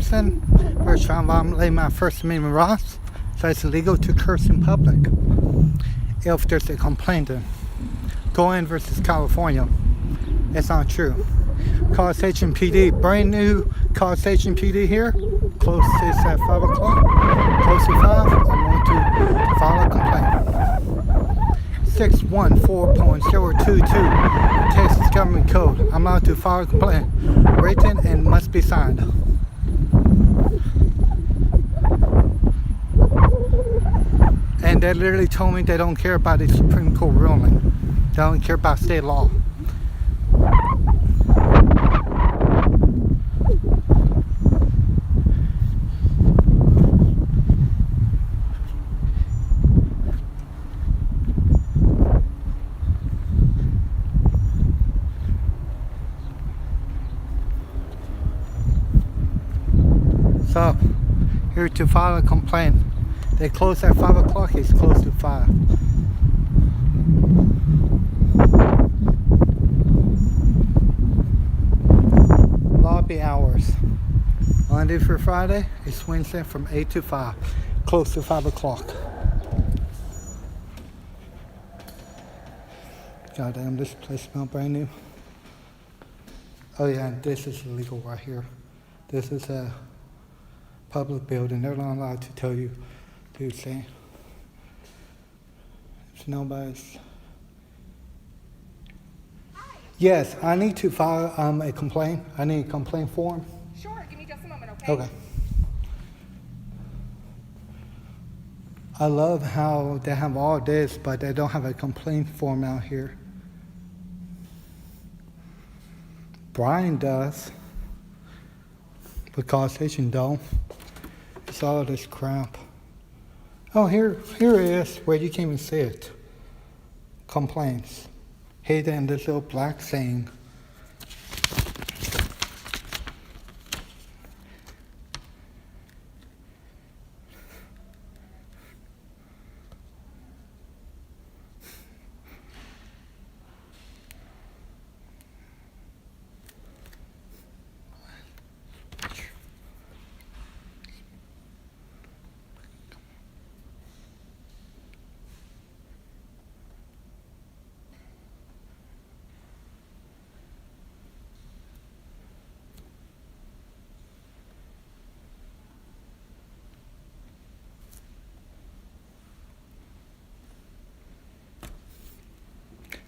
person for trying to violate my First Amendment rights, so it's illegal to curse in public. If there's a complaint, then go in versus California. It's not true. College Station PD, brand new College Station PD here. Close is at 5 o'clock. Close to 5, I'm going to file a complaint. 614.022 Texas Government Code. I'm allowed to file a complaint. Written and must be signed. And they literally told me they don't care about the Supreme Court ruling. They don't care about state law. So, here to file a complaint. They close at 5 o'clock, it's close to 5. Lobby hours. Monday through Friday, it's Wednesday from 8 to 5. Close to 5 o'clock. Goddamn, this place smells brand new. Oh yeah, and this is illegal right here. This is a public building. They're not allowed to tell you to say. If nobody's. Yes, I need to file a complaint. I need a complaint form. Sure, give me just a moment, okay? Okay. I love how they have all this, but they don't have a complaint form out here. Brian does, but College Station don't. It's all this crap. Oh, here it is, where you can't even see it. Complaints. Hidden in this little black saying.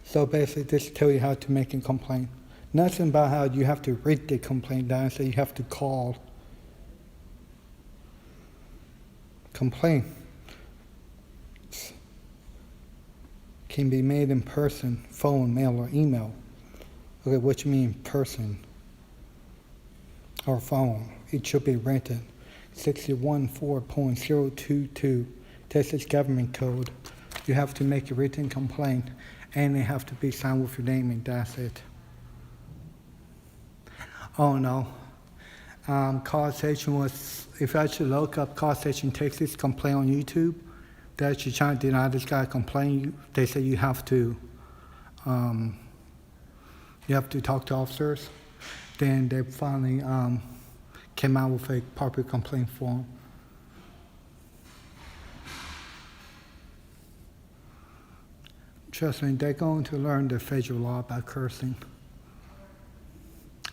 So basically, this tell you how to make a complaint. Nothing about how you have to read the complaint down, so you have to call. Complaint can be made in person, phone, mail, or email. Okay, what you mean person or phone? It should be written. 614.022 Texas Government Code. You have to make a written complaint, and they have to be signed with your name, and that's it. Oh no. College Station was, if I should look up College Station Texas complaint on YouTube, they're actually trying to deny this guy a complaint. They say you have to talk to officers. Then they finally came out with a proper complaint form. Trust me, they're going to learn the federal law by cursing.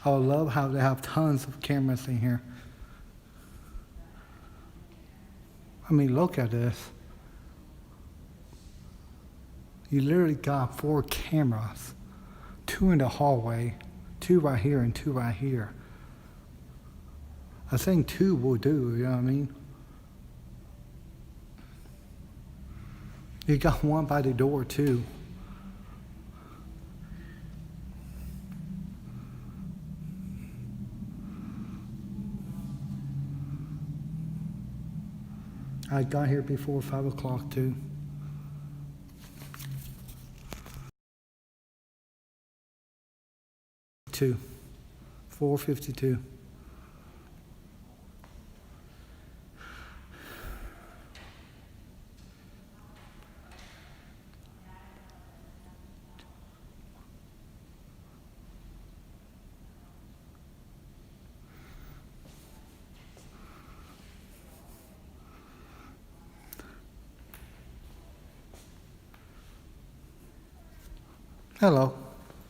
I love how they have tons of cameras in here. I mean, look at this. You literally got 4 cameras. 2 in the hallway, 2 right here, and 2 right here. I think 2 will do, you know what I mean? You got 1 by the door, too. I got here before 5 o'clock, too. 4:52. Hello.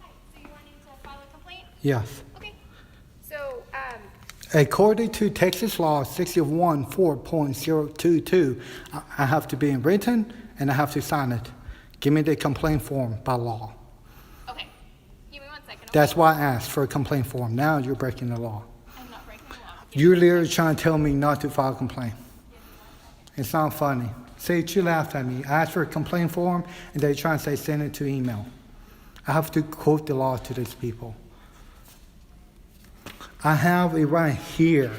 Hi. So you wanting to file a complaint? Yes. Okay. So, According to Texas law 61.4.022, I have to be in written and I have to sign it. Give me the complaint form by law. okay. Give me 1 second. Okay? That's why I asked for a complaint form. Now you're breaking the law. I'm not breaking the law. You're literally trying to tell me not to file a complaint. It's not funny. See, you laughed at me. I asked for a complaint form and they're trying to say send it to email. I have to quote the law to these people. I have it right here.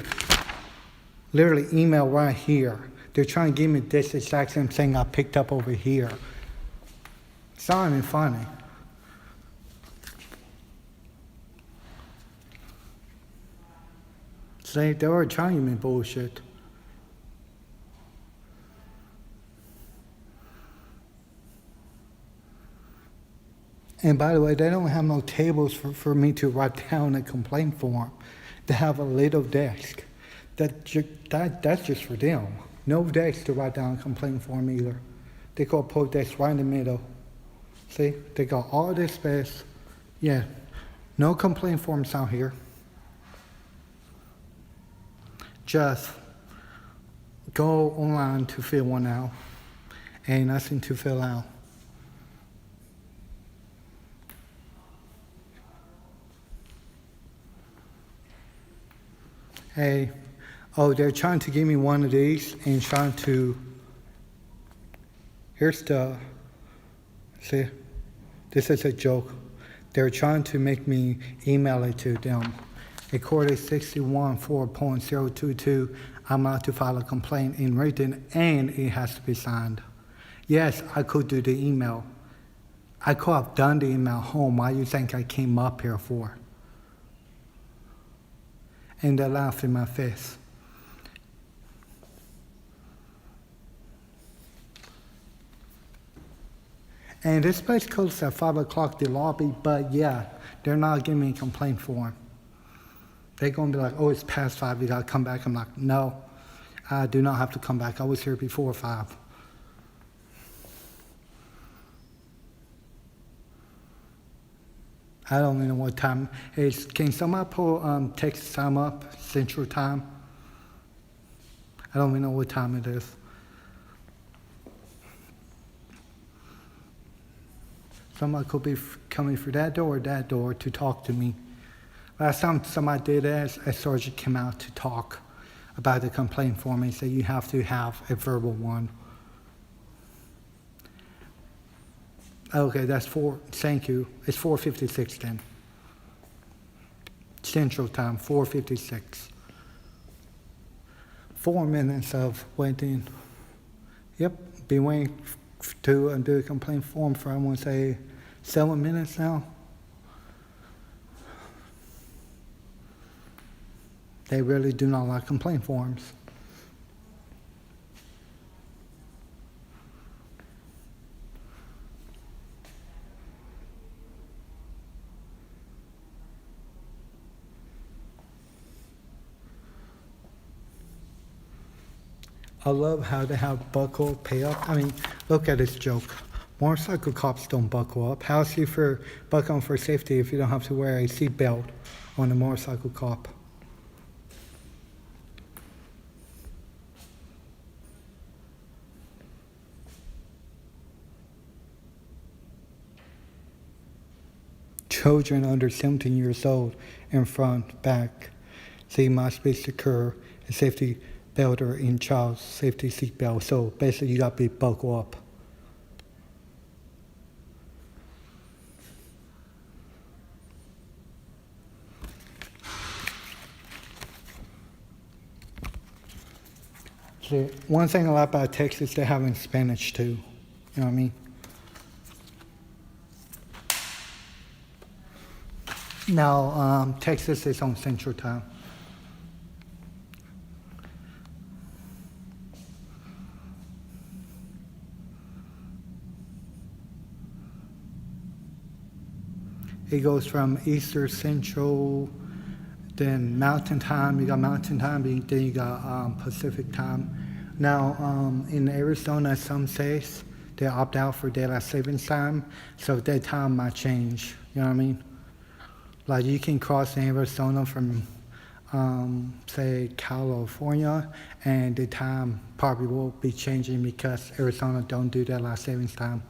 Literally email right here. They're trying to give me this exact same thing I picked up over here. It's not even funny. See, they were trying to give me bullshit. And by the way, they don't have no tables for me to write down a complaint form. They have a little desk. That's just for them. No desk to write down a complaint form either. They got a desk right in the middle. See, they got all this space. Yeah, no complaint forms out here. Just go online to fill one out. Ain't nothing to fill out. Hey, oh, they're trying to give me one of these and trying to, here's the, see, this is a joke. They're trying to make me email it to them. According to 61.4.022, I'm allowed to file a complaint in written and it has to be signed. Yes, I could do the email. I could have done the email home. Why do you think I came up here for? And they laughed in my face. And this place closes at 5 o'clock, the lobby, but yeah, they're not giving me a complaint form. They're going to be like, oh, it's past 5, you got to come back. I'm like, no, I do not have to come back. I was here before 5. I don't even know what time it is. Can somebody pull Texas time up, Central Time? I don't even know what time it is. Somebody could be coming through that door or that door to talk to me. Last time somebody did that, a sergeant came out to talk about the complaint form. He said you have to have a verbal one. Okay, that's 4. Thank you. It's 4:56 then. Central Time, 4:56. 4 minutes of waiting. Yep, been waiting to do a complaint form for, I want to say, 7 minutes now. They really do not like complaint forms. I love how they have buckle pay up. I mean, look at this joke. Motorcycle cops don't buckle up. How's you for buckling for safety if you don't have to wear a seat belt on a motorcycle cop? Children under 17 years old in front, back. They must be secure. A safety belt or in child's safety seat belt. So basically you got to be buckled up. See, one thing I like about Texas, they have in Spanish too. You know what I mean? Now, Texas is on Central Time. It goes from Eastern, Central, then Mountain Time. You got Mountain Time, then you got Pacific Time. Now, in Arizona, some states, they opt out for daylight savings time, so that time might change. You know what I mean? Like you can cross Arizona from, say, California, and the time probably will be changing because Arizona don't do daylight savings time.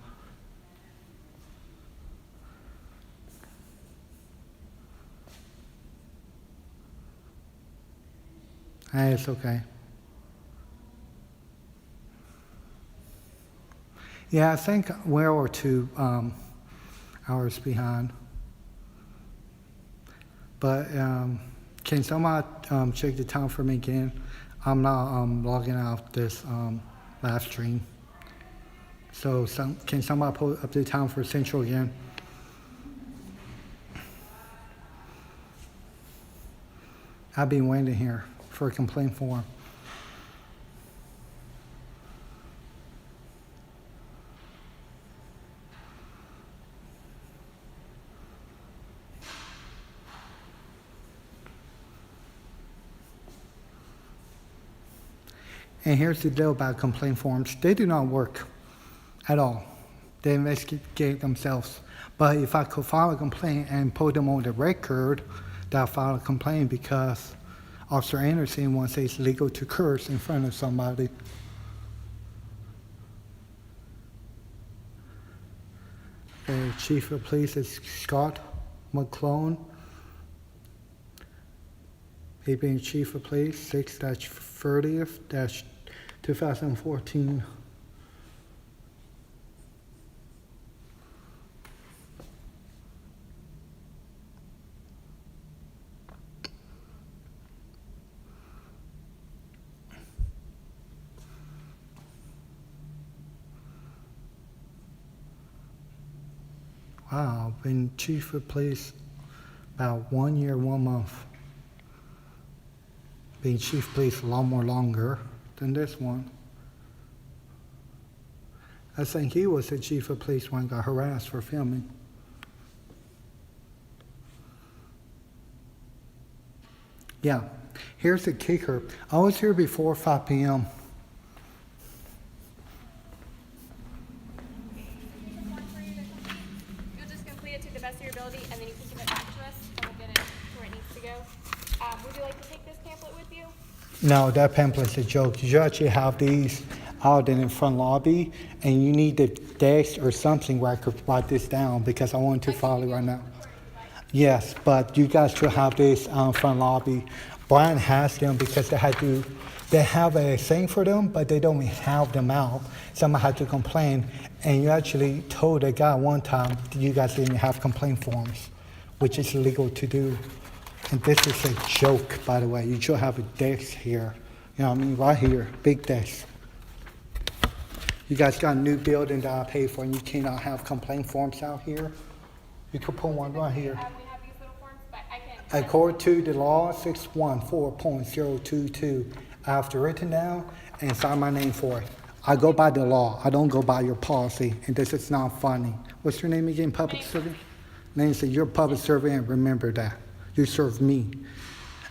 Hey, it's okay. Yeah, I think we're or 2 hours behind. But can somebody check the time for me again? I'm not logging out this live stream. So can somebody pull up the time for Central again? I've been waiting here for a complaint form. And here's the deal about complaint forms. They do not work at all. They investigate themselves. But if I could file a complaint and put them on the record that I filed a complaint because Officer Anderson wants to say it's legal to curse in front of somebody. The Chief of Police is Scott McClone. He being Chief of Police, 6-30th-2014. Wow, been Chief of Police about 1 year, 1 month. Being Chief of Police a lot more longer than this one. I think he was the Chief of Police when he got harassed for filming. Yeah, here's the kicker. I was here before 5 p.m. You'll just complete it to the best of your ability, and then you can give it back to us, and we'll get it to where it needs to go. Would you like to take this pamphlet with you? No, that pamphlet's a joke. You actually have these out in the front lobby, and you need the desk or something where I could write this down because I want to file it right now. Yes, but you guys should have this front lobby. Brian has them because they have a thing for them, but they don't have them out. Someone had to complain, and you actually told a guy one time that you guys didn't have complaint forms, which is illegal to do. And this is a joke, by the way. You should have a desk here. You know what I mean? Right here, big desk. You guys got a new building that I paid for, and you cannot have complaint forms out here. You could put one right here. We have these little forms, but I can. According to the law 614.022, I have to written down and sign my name for it. I go by the law. I don't go by your policy, and this is not funny. What's your name again? Public servant? Nancy, you're a public servant, and remember that. You serve me.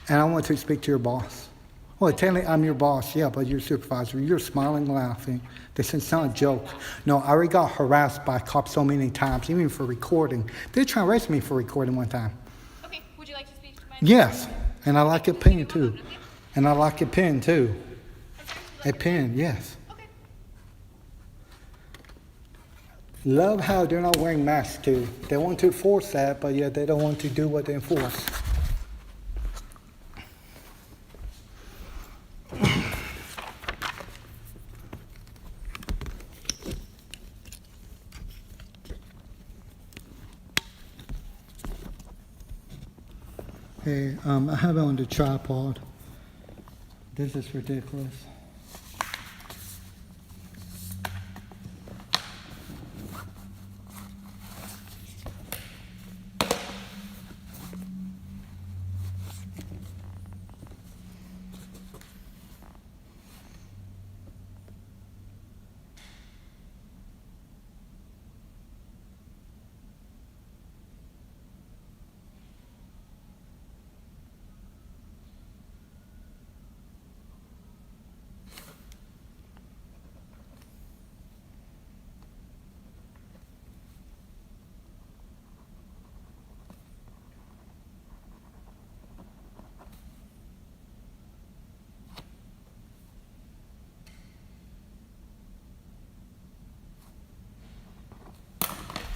And I want to speak to your boss. Well, technically, I'm your boss, yeah, but you're supervisor. You're smiling, laughing. This is not a joke. No, I already got harassed by cops so many times, even for recording. They tried to arrest me for recording one time. Okay, would you like to speak to my... Yes, and I like a pen, too. And I like a pen, too. A pen, yes. Okay. Love how they're not wearing masks, too. They want to enforce that, but yet they don't want to do what they enforce. Hey, I have it on the tripod. This is ridiculous.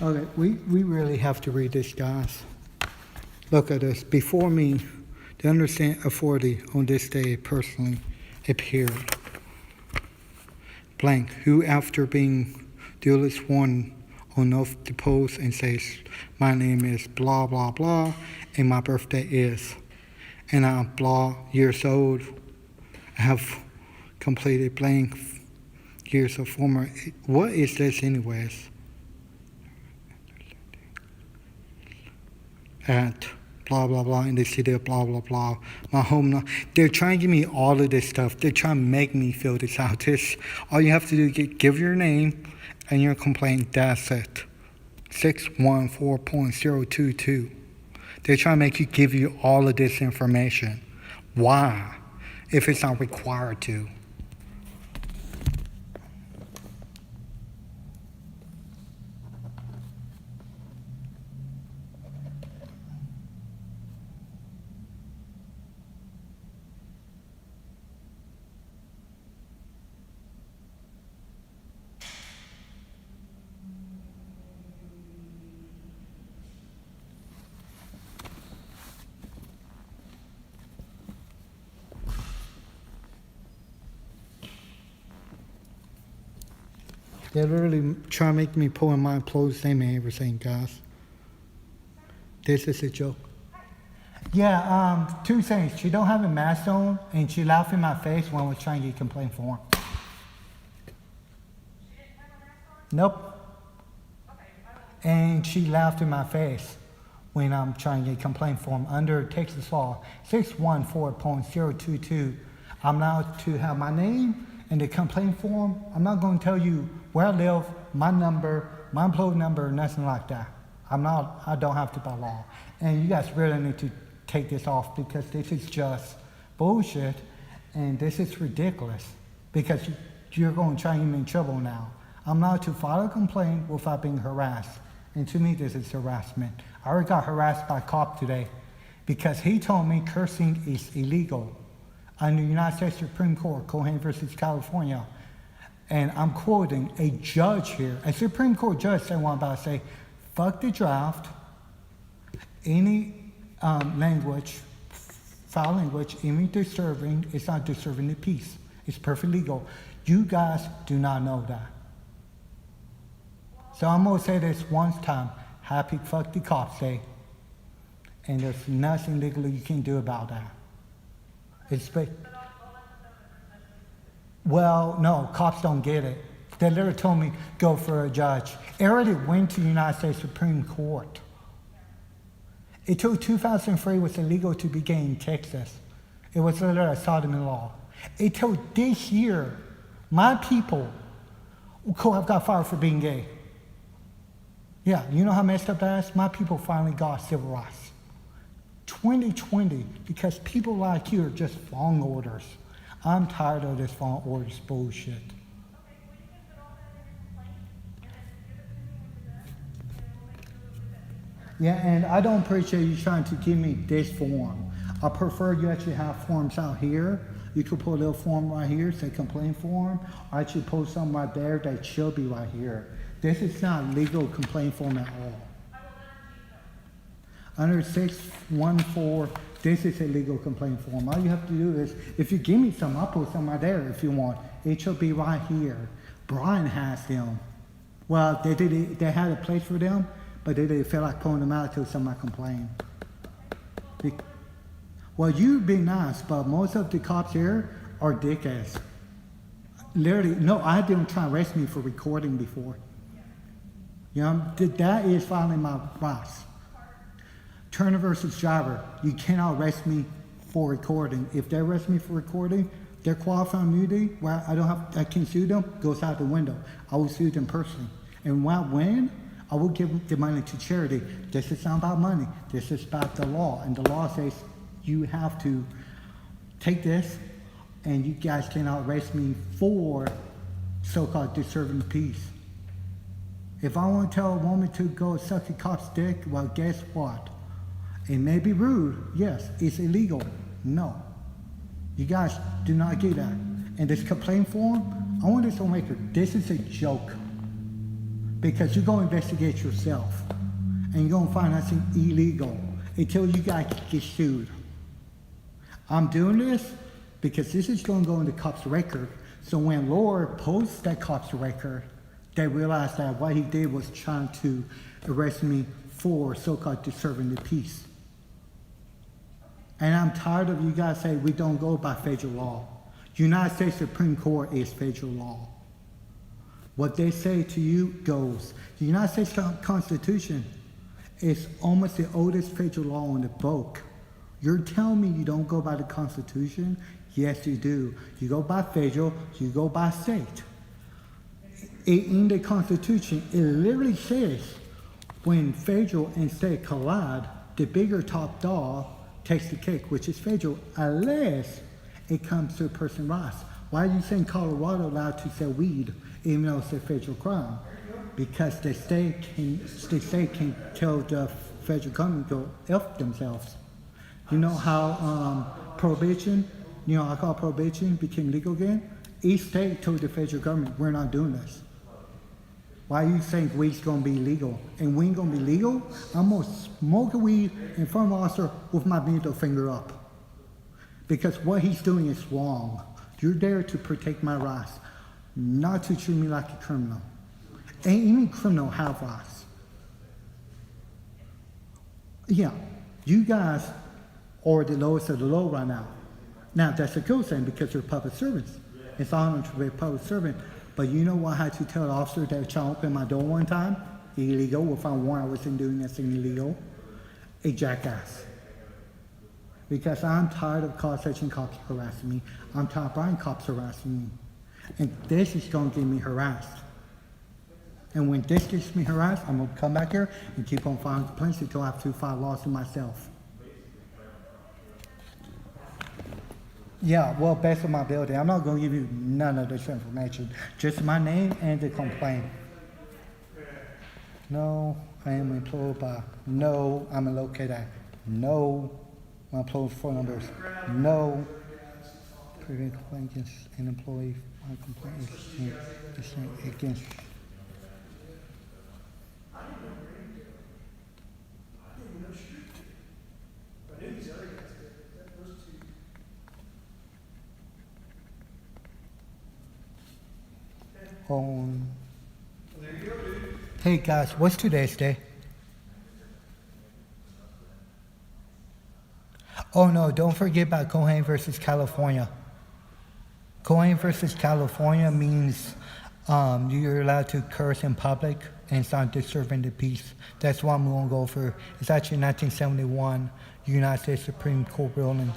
Okay, we really have to read this, guys. Look at this. Before me, the understand authority on this day personally appeared. Blank, who after being duly sworn on oath deposed and says, my name is blah, blah, blah, and my birthday is, and I'm blah years old. I have completed blank years of former. What is this anyways? At blah, blah, blah, in the city of blah, blah, blah. My home, they're trying to give me all of this stuff. They're trying to make me fill this out. This, all you have to do is give your name and your complaint, that's it. 614.022. They're trying to make you give you all of this information. Why? If it's not required to. They're literally trying to make me pull in my employee's name and everything, guys. This is a joke. Yeah, two things. She don't have a mask on, and she laughed in my face when I was trying to get a complaint form. Nope. And she laughed in my face when I'm trying to get a complaint form. Under Texas law 614.022, I'm allowed to have my name and the complaint form. I'm not going to tell you where I live, my number, my employee number, nothing like that. I don't have to by law. And you guys really need to take this off because this is just bullshit and this is ridiculous because you're going to try and get me in trouble now. I'm allowed to file a complaint without being harassed. And to me, this is harassment. I already got harassed by a cop today because he told me cursing is illegal under the United States Supreme Court, Cohen versus California. And I'm quoting a judge here. A Supreme Court judge said one about say, fuck the draft, any language, foul language, any disturbing, it's not disturbing the peace. It's perfectly legal. You guys do not know that. So I'm going to say this one time. Happy fuck the cops day. And there's nothing legally you can do about that. Well, no, cops don't get it. They literally told me, go for a judge. It already went to the United States Supreme Court. Until 2003 was illegal to be gay in Texas. It was literally a sodomy law. Until this year, my people could have got fired for being gay. Yeah, you know how messed up that is? My people finally got civil rights. 2020, because people like you are just following orders. I'm tired of this following orders bullshit. Yeah, and I don't appreciate you trying to give me this form. I prefer you actually have forms out here. You could put a little form right here, say complaint form, or actually post something right there that should be right here. This is not a legal complaint form at all. Under 614, this is a legal complaint form. All you have to do is, if you give me some, I'll put some right there if you want. It should be right here. Brian has them. Well, they had a place for them, but they didn't feel like pulling them out until somebody complained. Well, you be nice, but most of the cops here are dickheads. Literally, no, I had them try to arrest me for recording before. You know, that is filing my rights. Turner versus Driver, you cannot arrest me for recording. If they arrest me for recording, their qualified immunity, where I can't sue them, goes out the window. I will sue them personally. And when I win, I will give the money to charity. This is not about money. This is about the law. And the law says you have to take this, and you guys cannot arrest me for so-called disturbing peace. If I want to tell a woman to go suck a cop's dick, well, guess what? It may be rude, yes. It's illegal, no. You guys do not get that. And this complaint form, I want this to make her, this is a joke. because you're going to investigate yourself. And you're going to find out something illegal until you guys get sued. I'm doing this because this is going to go in the cop's record. So when Lord posts that cop's record, they realize that what he did was trying to arrest me for so-called disturbing the peace. And I'm tired of you guys saying we don't go by federal law. United States Supreme Court is federal law. What they say to you goes. The United States Constitution is almost the oldest federal law on the book. You're telling me you don't go by the Constitution? Yes, you do. You go by federal, you go by state. In the Constitution, it literally says when federal and state collide, the bigger top dog takes the cake, which is federal, unless it comes to a person's rights. Why are you saying Colorado allowed to sell weed even though it's a federal crime? Because the state can tell the federal government to help themselves. You know how prohibition, alcohol prohibition became legal again? Each state told the federal government, we're not doing this. Why you think weed's gonna be legal? And weed gonna be legal? I'm gonna smoke a weed in front of an officer with my middle finger up. Because what he's doing is wrong. You're there to protect my rights, not to treat me like a criminal. And even criminals have rights. Yeah, you guys are the lowest of the low right now. Now, that's a good thing because you're public servants. It's honored to be a public servant. But you know what I had to tell the officer that tried to open my door one time? Illegal. If I warned I wasn't doing anything illegal. A jackass. Because I'm tired of section cops harassing me. I'm tired of Brian cops harassing me. And this is going to get me harassed. And when this gets me harassed, I'm going to come back here and keep on filing complaints until I have to file lawsuit myself. Yeah, well, based on my ability, I'm not going to give you none of this information. Just my name and the complaint. No, I am employed by. No, I'm located at. No, my employee's phone numbers. No, prevent complaint against an employee. My complaint is against. On. Hey guys, what's today's day? Oh no, don't forget about Cohen versus California. Cohen versus California means you're allowed to curse in public and it's not disturbing the peace. That's what I'm going to go for. It's actually 1971 United States Supreme Court ruling.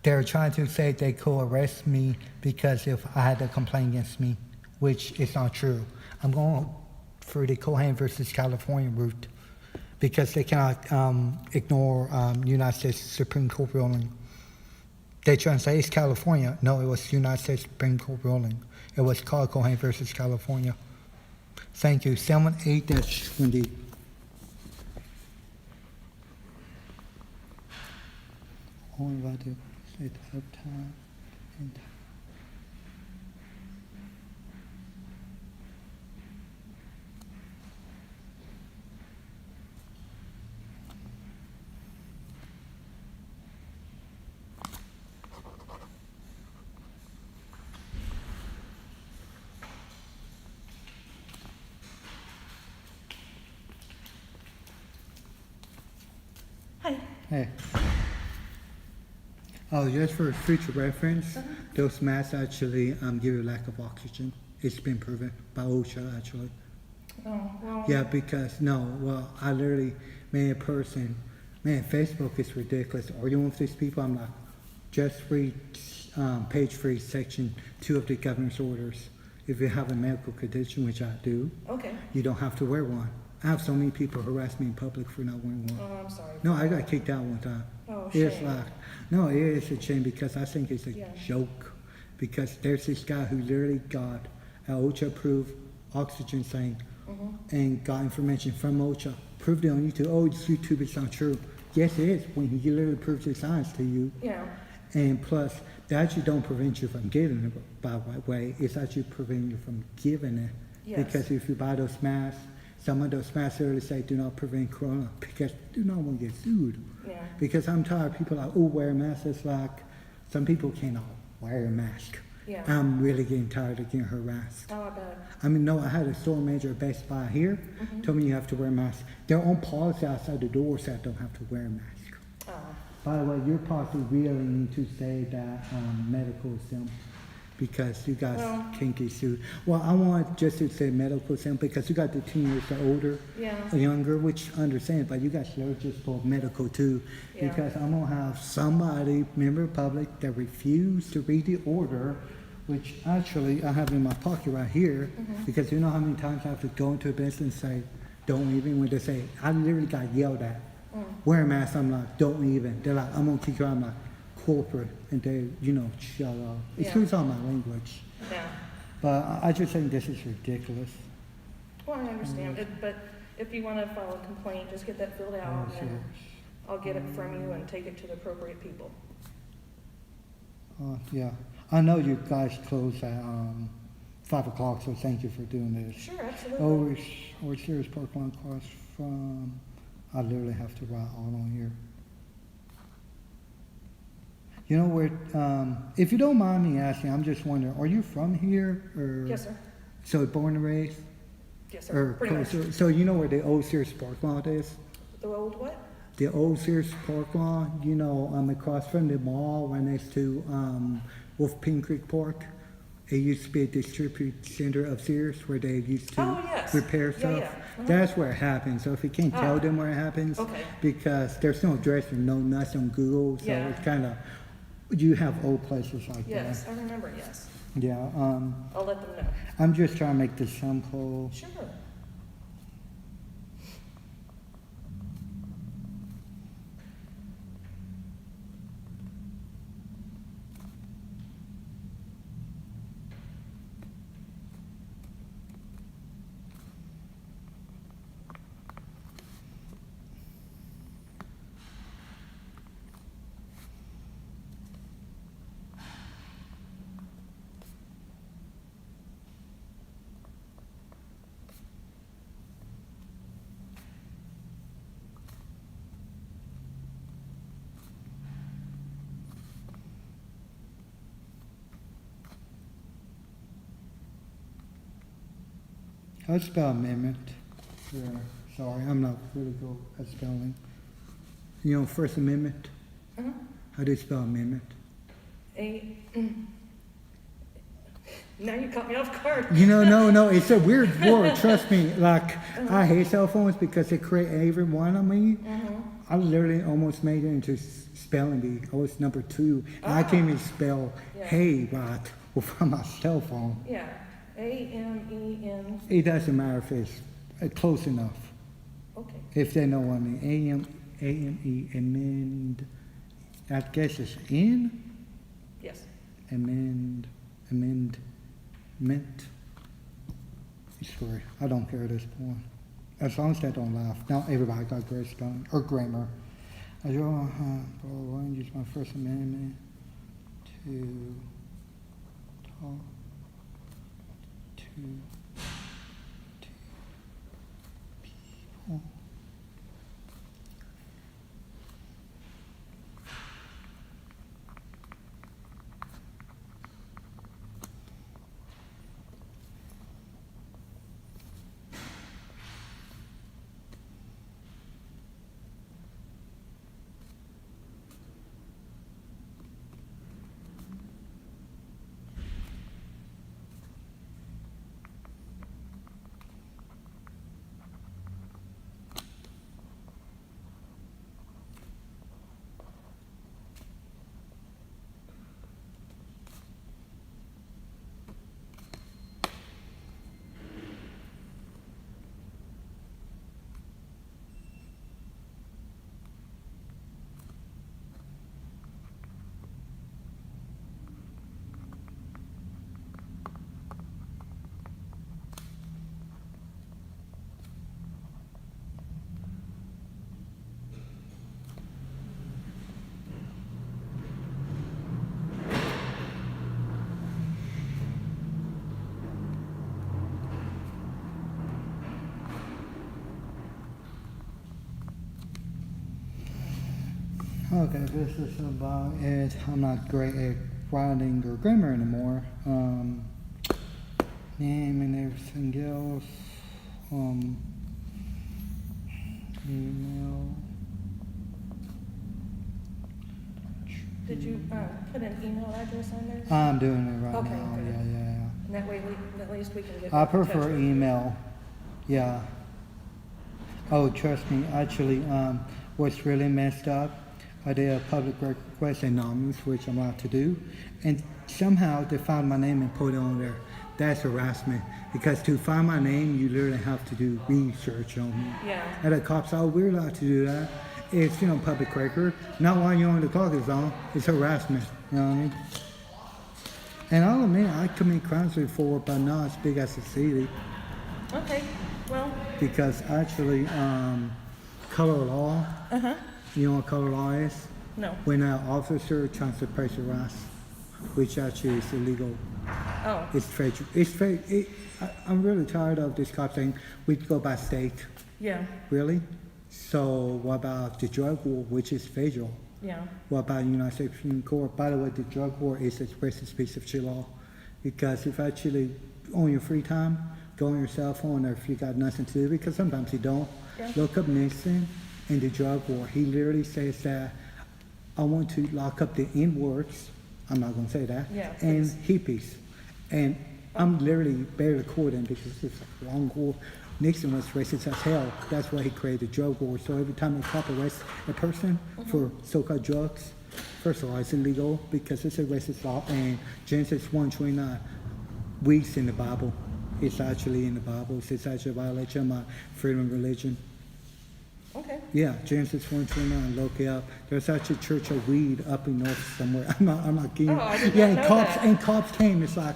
They're trying to say they could arrest me because if I had a complaint against me, which is not true. I'm going for the Cohen versus California route because they cannot ignore United States Supreme Court ruling. They try and say it's California. No, it was United States Supreme Court ruling. It was called Cohen versus California. Thank you. 7-8-Wendy. Only about to set up time and time. Hi. Hey. Oh, just for future reference, those masks actually give you lack of oxygen. It's been proven by OSHA actually. Oh, well. Yeah, because I literally made a person, Facebook is ridiculous. Arguing with these people, I'm like, just read page 3, section 2 of the governor's orders. If you have a medical condition, which I do, Okay. you don't have to wear one. I have so many people harass me in public for not wearing one. Oh, I'm sorry. No, I got kicked out one time. Oh, It's shame. like, no, it is a shame because I think it's a Yeah. joke. Because there's this guy who literally got an OSHA-approved oxygen thing and got information from OSHA. Proved it on YouTube. Oh, it's YouTube, it's not true. Yes, it is when he literally proves the science to you. Yeah. And plus, they actually don't prevent you from getting it, by the way. It's actually preventing you from giving it Yes. Because if you buy those masks, some of those masks literally say do not prevent corona because do not want to get sued. Yeah. Because I'm tired of people like, oh, wear a mask. It's like some people cannot wear a mask. Yeah. I'm really getting tired of getting harassed. Oh, I bet. I mean, no, I had a store manager at Best Buy here told me you have to wear a mask. Their own policy outside the door said I don't have to wear a mask. Oh, By the way, your policy really need to say that medical exempt because you guys Well- can't get sued. Well, I want just to say medical exempt because you got the 10 years or older yeah. or younger, which I understand, but you guys should just put medical too Yeah. because I'm going to have somebody, member of public, that refuse to read the order, which actually I have in my pocket right here because you know how many times I have to go into a business and say, don't even, when they say, I literally got yelled at. Wear a mask, I'm like, don't even. They're like, I'm gonna kick you out of my corporate, and they, shut up. Yeah. Excuse all my language, Yeah. but I just think this is ridiculous. Well, I understand, but if you want to file a complaint, just get that filled out, Oh, and I'll get it from you and take it to the appropriate people. Yeah, I know you guys close at 5 o'clock, so thank you for doing this. Sure, absolutely. Or Sears Park Line across from, I literally have to write all on here. You know where, if you don't mind me asking, I'm just wondering, are you from here or? Yes, sir. So born and raised? Yes, sir. Or Pretty much. so you know where the old Sears Park lot is? The old what? The old Sears Park lot, across from the mall right next to Wolf Pin Creek Park. It used to be a distribution center of Sears where they used to Oh, yes. repair Yeah, stuff. yeah. Uh-huh. That's where it happens. So if you can't tell them where it happens, Okay. because there's no address and no nuts on Google, so Yeah. it's kind of, you have old places like Yes, I remember, yes. that. Yeah, I'll let them know. I'm just trying to make this simple. Sure. How to spell amendment? Yeah, sorry, I'm not really good at spelling. First Amendment, Uh-huh. how do you spell amendment? Now you caught me off guard. No, it's a weird word, trust me. Like, I hate cell phones because they create every one of me. I literally almost made it into spelling bee. I was number 2, and I can't even spell Yeah. hey right from my cell phone. Yeah. A-M-E-N. It doesn't matter if it's close enough. Okay. If they know what I mean. A-M-E, amend. I guess it's in? Yes. Amendment. Sorry, I don't care at this point. As long as they don't laugh. Now everybody got great spelling or grammar. I use my First Amendment to talk to people. Okay, this is about it. I'm not great at writing or grammar anymore. Name and everything else. Email. Did you, put an email address on there? I'm doing it right Okay, now. good. Yeah. And that way at least we can get. I in touch prefer with you. email. Yeah. Oh, trust me. Actually, what's really messed up? I did a public request anonymous, which I'm allowed to do, and somehow they found my name and put it on there. That's harassment because to find my name, you literally have to do research on me. Yeah. And the cops, oh, we're allowed to do that. It's public record. Not while you're on the clock is on. It's harassment. You know what I mean? And I'll admit, I commit crimes before, but not as big as the city. Okay, well, Because actually, color law, uh-huh, you know what color law is? no. When an officer tries to pressurize, which actually is illegal. Oh, It's federal. I'm really tired of this cop saying we go by state. yeah, Really? So what about the drug war, which is federal? yeah, What about the United States Supreme Court? By the way, the drug war is a racist piece of shit law. Because if actually on your free time, go on your cell phone, or if you got nothing to do, because sometimes you don't, Yeah. look up Nixon in the drug war. He literally says that I want to lock up the N-words, I'm not going to say that, Yeah, and please. hippies. And I'm literally barely quoting because it's a long war. Nixon was racist as hell. That's why he created the drug war. So every time a cop arrests a person for so-called drugs, first of all, it's illegal because it's a racist law. And Genesis 1:29, weeds in the Bible. It's actually in the Bible. It's actually a violation of my freedom of religion. okay, Yeah, Genesis 1:29. Look it up. There's actually a church of weed up in north somewhere. I'm not kidding. Oh, I did not Yeah, and know cops that. and cops came. It's like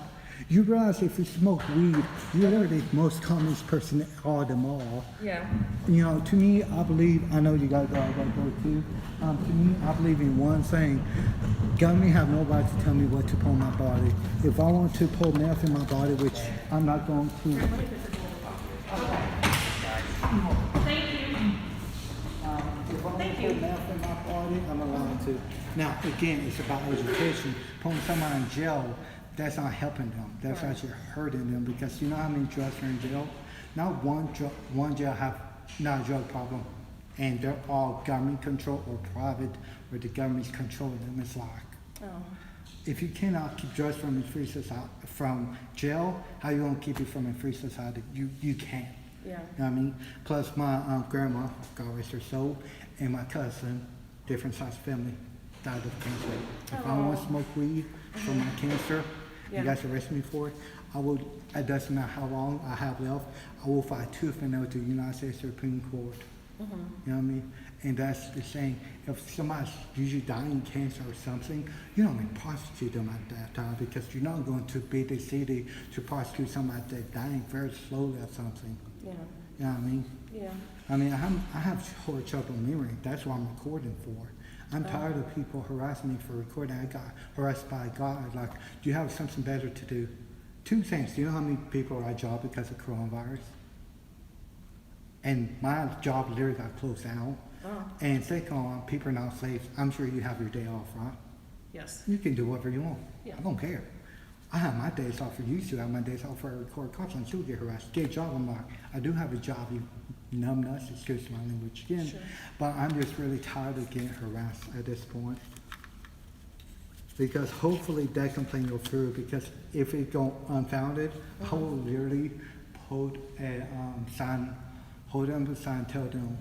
you realize if you smoke weed, you're literally the most communist person of all them all. yeah, You know, to me, I believe. I know you gotta go too. To me, I believe in one thing. Government have no right to tell me what to put in my body. If I want to put meth in my body, which I'm not going to. If I want to put meth in my body, I'm allowed to. Now, again, it's about education. Putting someone in jail, that's not helping them. That's actually hurting them because you know how many drugs are in jail? Not one jail have not a drug problem, and they're all government controlled or private, where the government's controlling them. It's like oh, if you cannot keep drugs from a free society, from jail, how you gonna keep it from a free society? You can't. yeah, You know what I mean? Plus my grandma, God rest her soul, and my cousin, different size family, died of cancer. If I want to smoke weed for my cancer, Yeah. you guys arrest me for it, I will, it doesn't matter how long I have left, I will fight tooth and nail to the United States Supreme Court. You know what I mean? And that's the saying, if somebody's usually dying of cancer or something, you don't even prosecute them at that time because you're not going to beat the city to prosecute somebody that's dying very slowly or something. yeah, You know what I mean? yeah, I mean, I have horrible memory. That's what I'm recording for. I'm tired of people harassing me for recording. I got harassed by God. Like, do you have something better to do? Two things. Do you know how many people are out of job because of coronavirus? And my job literally got closed down. oh, And second, people are now slaves. I'm sure you have your day off, right? yes, You can do whatever you want. Yeah. I don't care. I have my days off for you to have my days off for record cops and still get harassed. Get a job, I'm like, I do have a job, you numbnuts, excuse my language again. Sure. But I'm just really tired of getting harassed at this point. Because hopefully that complaint will through, because if it go unfounded, I will literally hold a sign, hold them a sign, tell them,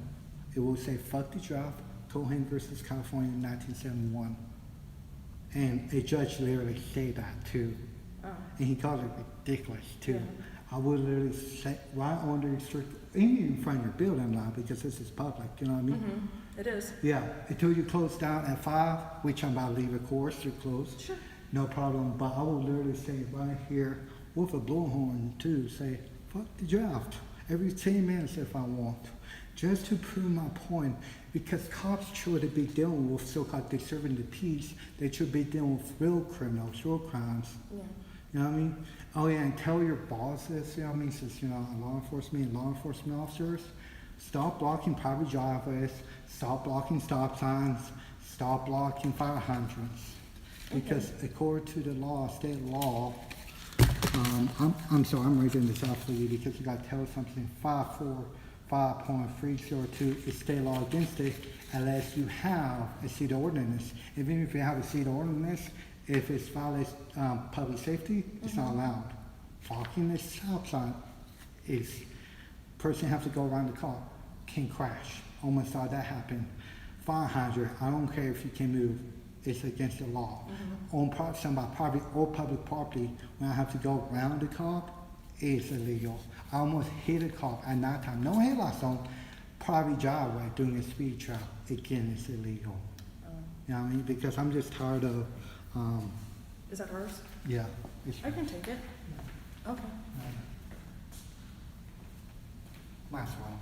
it will say, fuck the draft, Cohen versus California in 1971. And a judge literally said that too. oh, And he called it ridiculous too. Yeah. I would literally say right on the strict, in front of your building line because this is public, you know what I mean? it is, Yeah, until you close down at 5, which I'm about to leave, of course, you're closed. Sure. No problem, but I will literally say right here with a blowhorn too, say, fuck the draft. Every 10 minutes if I want. Just to prove my point, because cops should be dealing with so-called disturbing the peace, they should be dealing with real criminals, real crimes. yeah, You know what I mean? Oh yeah, and tell your bosses, you know what I mean, since, you know, law enforcement officers, stop blocking private driveways, stop blocking stop signs, stop blocking fire hydrants. Because according to the law, state law, I'm sorry, I'm reading this out for you because you got to tell something. 545.302 is state law against it unless you have a city ordinance. Even if you have a city ordinance, if it's violates public safety, it's not allowed. Blocking the stop sign is person have to go around the car, can crash. Almost saw that happen. Fire hydrant, I don't care if you can move. It's against the law. On somebody private or public property, when I have to go around the cop, it's illegal. I almost hit a cop at night time. No headlights on, private driveway doing a speed trap. Again, it's illegal. You know what I mean? Because I'm just tired of, Is that hers? yeah. It's, I can take it. Okay. might as well.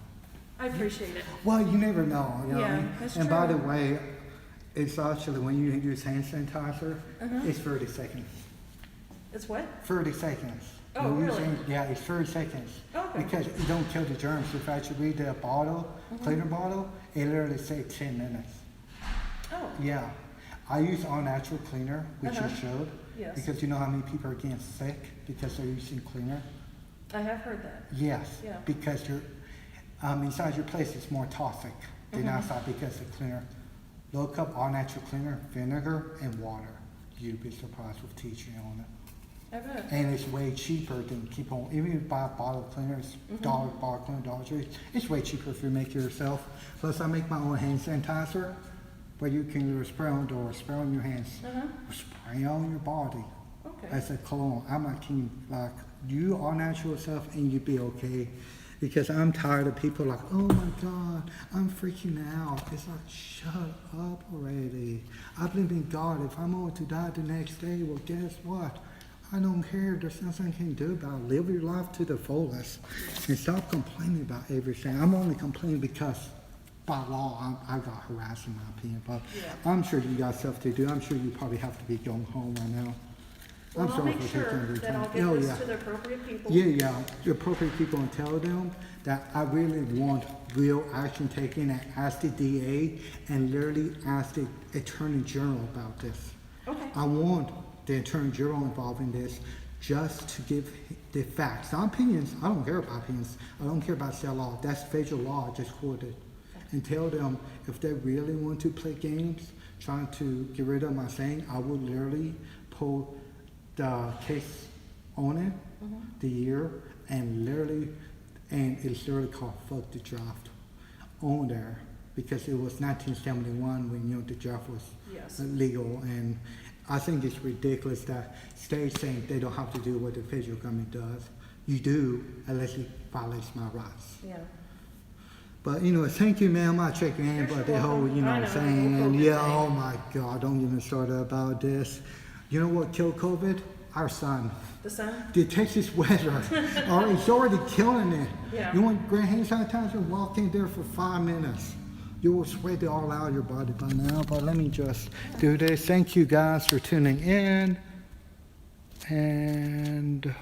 I appreciate it. Well, you never know. You know what I Yeah, mean? that's and by the true. way, it's actually when you use hand sanitizer, Uh-huh. it's 30 seconds. It's what? 30 seconds. Oh, You're really? Yeah, it's 30 seconds. Okay. Because you don't kill the germs. If I actually read the bottle, cleaner bottle, it literally says 10 minutes. Oh, Yeah. I use all natural cleaner, which Uh-huh. you should. Yes. Because you know how many people are getting sick because they're using cleaner? I have heard that. Yes. Yeah. Because you're, inside your place it's more toxic than outside because of cleaner. Look up all natural cleaner, vinegar, and water. You'd be surprised with teaching on it. I bet. And it's way cheaper than keep on, even if you buy a bottle of cleaner, it's dollar bar cleaner, Dollar Tree. It's way cheaper if you make it yourself. Plus I make my own hand sanitizer where you can either spray on the door, spray on your hands, Uh-huh. or spray on your body. Okay. As a cologne. I'm not kidding. Like, you all natural stuff and you'd be okay. Because I'm tired of people like, oh my God, I'm freaking out. It's like, shut up already. I believe in God. If I'm going to die the next day, well, guess what? I don't care. There's nothing I can do about it. Live your life to the fullest. And stop complaining about everything. I'm only complaining because by law, I got harassed in my opinion. But Yeah. I'm sure you got stuff to do. I'm sure you probably have to be going home right now. Well, I'm I'll sorry make for sure taking your that time. I'll get Oh, this yeah. to the appropriate people. Yeah, the appropriate people and tell them that I really want real action taken and ask the DA and literally ask the Attorney General about this. Okay. I want the Attorney General involved in this just to give the facts, not opinions. I don't care about opinions. I don't care about state law. That's federal law, I just quoted. And tell them if they really want to play games, trying to get rid of my saying, I will literally pull the case on it, the year, and it's literally called Fuck the Draft on there because it was 1971 when the draft was Yes. legal, and I think it's ridiculous that states saying they don't have to do what the federal government does. You do unless it violates my rights. Yeah. But thank you, ma'am. I check your hand, You're but so the whole, welcome. I know, saying, the whole and COVID yeah, thing. oh my God, don't even start about this. You know what killed COVID? Our sun. The sun? The Texas weather. It's already killing it. Yeah. You want great hand sanitizer? Walk in there for 5 minutes. You will sweat it all out of your body by now, but let me just do this. Thank you guys for tuning in. And